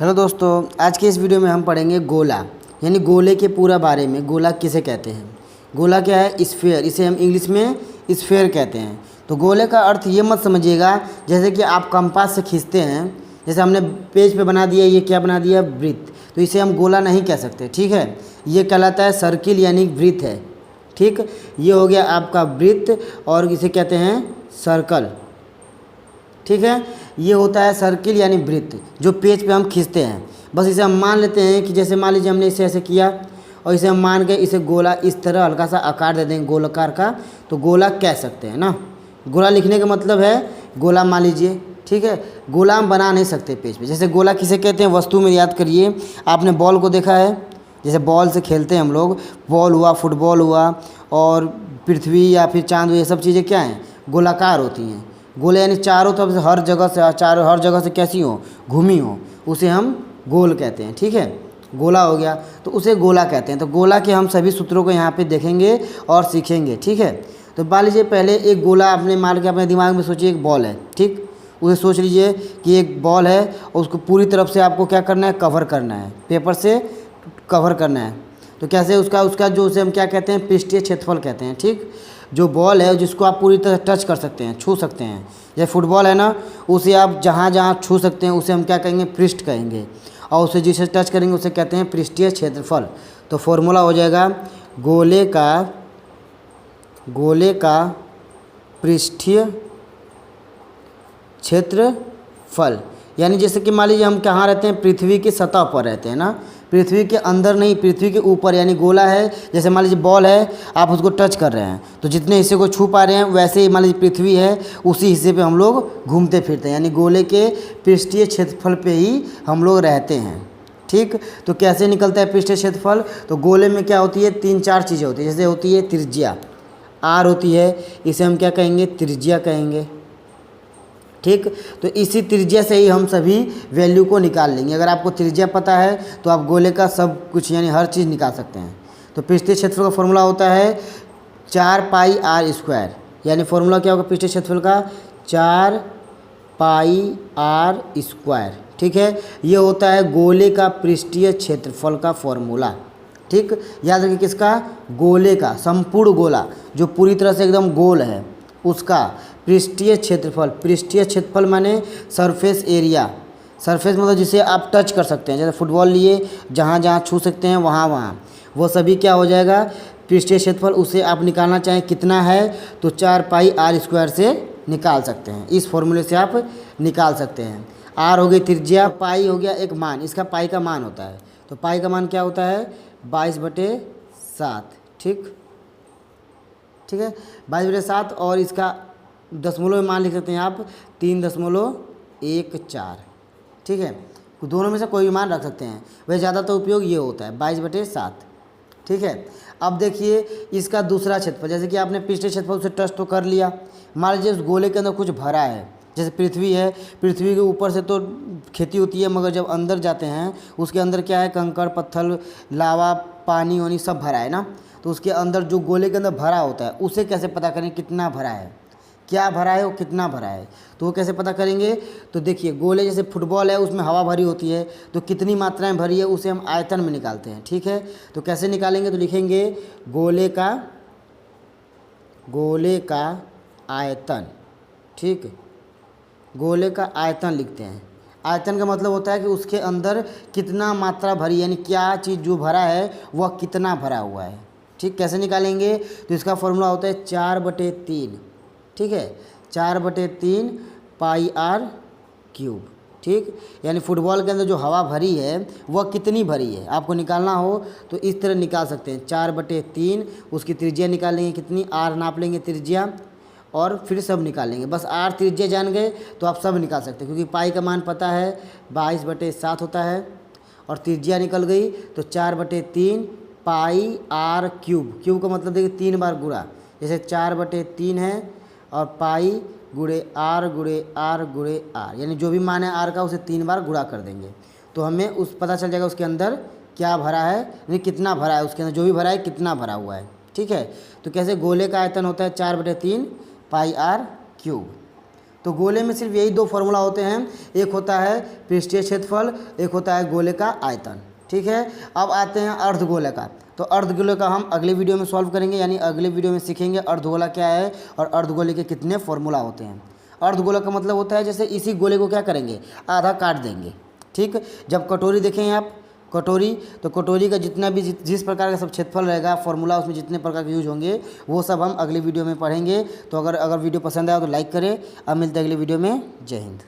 Hello दोस्तों, आज के इस वीडियो में हम पढ़ेंगे गोला यानी गोले के पूरा बारे में। गोला किसे कहते हैं? गोला क्या है? स्फीयर, इसे हम इंग्लिश में स्फीयर कहते हैं। तो गोले का अर्थ ये मत समझिएगा जैसे कि आप कंपास से खींचते हैं, जैसे हमने पेज पे बना दिया, ये क्या बना दिया? वृत्त। तो इसे हम गोला नहीं कह सकते, ठीक है। ये कहलाता है सर्किल यानी वृत्त है, ठीक। ये हो गया आपका वृत्त और इसे कहते हैं सर्कल, ठीक है। ये होता है सर्किल यानी वृत्त जो पेज पे हम खींचते हैं। बस इसे हम मान लेते हैं कि जैसे मान लीजिए हमने इसे ऐसे किया और इसे हम मान के इसे गोला इस तरह हल्का सा आकार दे देंगे गोलाकार का, तो गोला कह सकते हैं ना। गोला लिखने का मतलब है गोला मान लीजिए, ठीक है। गोला हम बना नहीं सकते पेज पे। जैसे गोला किसे कहते हैं? वस्तु में याद करिए, आपने बॉल को देखा है, जैसे बॉल से खेलते हैं हम लोग, बॉल हुआ, फुटबॉल हुआ, और पृथ्वी या फिर चांद, ये सब चीज़ें क्या हैं? गोलाकार होती हैं। गोले यानी चारों तरफ से हर जगह से कैसी हो? घूमी हो, उसे हम गोल कहते हैं, ठीक है। गोला हो गया तो उसे गोला कहते हैं। तो गोला के हम सभी सूत्रों को यहाँ पे देखेंगे और सीखेंगे, ठीक है। तो मान लीजिए पहले एक गोला आपने मान के अपने दिमाग में सोचिए, एक बॉल है, ठीक। उसे सोच लीजिए कि एक बॉल है और उसको पूरी तरफ से आपको क्या करना है? कवर करना है, पेपर से कवर करना है। तो कैसे? उसका जो उसे हम क्या कहते हैं? पृष्ठीय क्षेत्रफल कहते हैं, ठीक। जो बॉल है जिसको आप पूरी तरह टच कर सकते हैं, छू सकते हैं, जैसे फुटबॉल है ना, उसे आप जहाँ जहाँ छू सकते हैं उसे हम क्या कहेंगे? पृष्ठ कहेंगे। और उसे जिसे टच करेंगे उसे कहते हैं पृष्ठीय क्षेत्रफल। तो फॉर्मूला हो जाएगा गोले का पृष्ठीय क्षेत्रफल। यानी जैसे कि मान लीजिए हम कहाँ रहते हैं? पृथ्वी की सतह पर रहते हैं ना, पृथ्वी के अंदर नहीं, पृथ्वी के ऊपर। यानी गोला है, जैसे मान लीजिए बॉल है, आप उसको टच कर रहे हैं तो जितने हिस्से को छू पा रहे हैं, वैसे ही मान लीजिए पृथ्वी है, उसी हिस्से पे हम लोग घूमते फिरते हैं। यानी गोले के पृष्ठीय क्षेत्रफल पे ही हम लोग रहते हैं, ठीक। तो कैसे निकलता है पृष्ठीय क्षेत्रफल? तो गोले में क्या होती है? 3-4 चीज़ें होती है। जैसे होती है त्रिज्या, आर होती है, इसे हम क्या कहेंगे? त्रिज्या कहेंगे, ठीक। तो इसी त्रिज्या से ही हम सभी वैल्यू को निकाल लेंगे। अगर आपको त्रिज्या पता है तो आप गोले का सब कुछ यानी हर चीज़ निकाल सकते हैं। तो पृष्ठीय क्षेत्रफल का फॉर्मूला होता है 4πr²। यानी फॉर्मूला क्या होगा पृष्ठीय क्षेत्रफल का? 4πr², ठीक है। ये होता है गोले का पृष्ठीय क्षेत्रफल का फॉर्मूला, ठीक। याद रखिए किसका? गोले का, संपूर्ण गोला जो पूरी तरह से एकदम गोल है उसका पृष्ठीय क्षेत्रफल। पृष्ठीय क्षेत्रफल माने सरफेस एरिया। सरफेस मतलब जिसे आप टच कर सकते हैं, जैसे फुटबॉल लिए जहाँ जहाँ छू सकते हैं वहाँ वो सभी क्या हो जाएगा? पृष्ठीय क्षेत्रफल। उसे आप निकालना चाहें कितना है तो 4πr² से निकाल सकते हैं। इस फॉर्मूले से आप निकाल सकते हैं। आर हो गई त्रिज्या, पाई हो गया एक मान, इसका पाई का मान होता है। तो पाई का मान क्या होता है? 22/7, ठीक है। 22/7 और इसका दशमलव में मान लिख सकते हैं आप 3.14, ठीक है। दोनों में से कोई भी मान रख सकते हैं, वह ज़्यादातर उपयोग ये होता है 22/7, ठीक है। अब देखिए इसका दूसरा क्षेत्रफल, जैसे कि आपने पृष्ठीय क्षेत्रफल से टच तो कर लिया। मान लीजिए उस गोले के अंदर कुछ भरा है, जैसे पृथ्वी है, पृथ्वी के ऊपर से तो खेती होती है, मगर जब अंदर जाते हैं उसके अंदर क्या है? कंकड़, पत्थर, लावा, पानी वानी सब भरा है ना। तो उसके अंदर जो गोले के अंदर भरा होता है उसे कैसे पता करें कितना भरा है, क्या भरा है और कितना भरा है? तो वो कैसे पता करेंगे? तो देखिए गोले जैसे फुटबॉल है, उसमें हवा भरी होती है, तो कितनी मात्रा में भरी है उसे हम आयतन में निकालते हैं, ठीक है। तो कैसे निकालेंगे? तो लिखेंगे गोले का आयतन, ठीक। गोले का आयतन लिखते हैं। आयतन का मतलब होता है कि उसके अंदर कितना मात्रा भरी, यानी क्या चीज़ जो भरा है वह कितना भरा हुआ है, ठीक। कैसे निकालेंगे? तो इसका फॉर्मूला होता है 4/3, ठीक है। 4/3 πr³, ठीक। यानी फुटबॉल के अंदर जो हवा भरी है वह कितनी भरी है आपको निकालना हो तो इस तरह निकाल सकते हैं। 4/3 उसकी त्रिज्या निकालेंगे कितनी, आर नाप लेंगे त्रिज्या और फिर सब निकालेंगे। बस आर त्रिज्या जान गए तो आप सब निकाल सकते हैं, क्योंकि पाई का मान पता है 22/7 होता है और त्रिज्या निकल गई। तो 4/3 πr³ का मतलब देखिए 3 बार गुणा, जैसे 4/3 है और पाई गुणे आर यानी जो भी मान है आर का उसे 3 बार गुणा कर देंगे तो हमें उस पता चल जाएगा उसके अंदर क्या भरा है, यानी कितना भरा है, उसके अंदर जो भी भरा है कितना भरा हुआ है, ठीक है। तो कैसे? गोले का आयतन होता है 4/3 πr³। तो गोले में सिर्फ यही दो फार्मूला होते हैं, एक होता है पृष्ठीय क्षेत्रफल, एक होता है गोले का आयतन। ठीक है, अब आते हैं अर्धगोले का। तो अर्धगोले का हम अगले वीडियो में सॉल्व करेंगे, यानी अगले वीडियो में सीखेंगे अर्धगोला क्या है और अर्धगोले के कितने फार्मूला होते हैं। अर्धगोला का मतलब होता है जैसे इसी गोले को क्या करेंगे, आधा काट देंगे। ठीक, जब कटोरी देखेंगे आप, कटोरी, तो कटोरी का जितना भी जिस प्रकार का सब क्षेत्रफल रहेगा, फार्मूला उसमें जितने प्रकार के यूज होंगे वो सब हम अगले वीडियो में पढ़ेंगे। तो अगर वीडियो पसंद आया तो लाइक करें। अब मिलते हैं अगले वीडियो में। जय हिंद।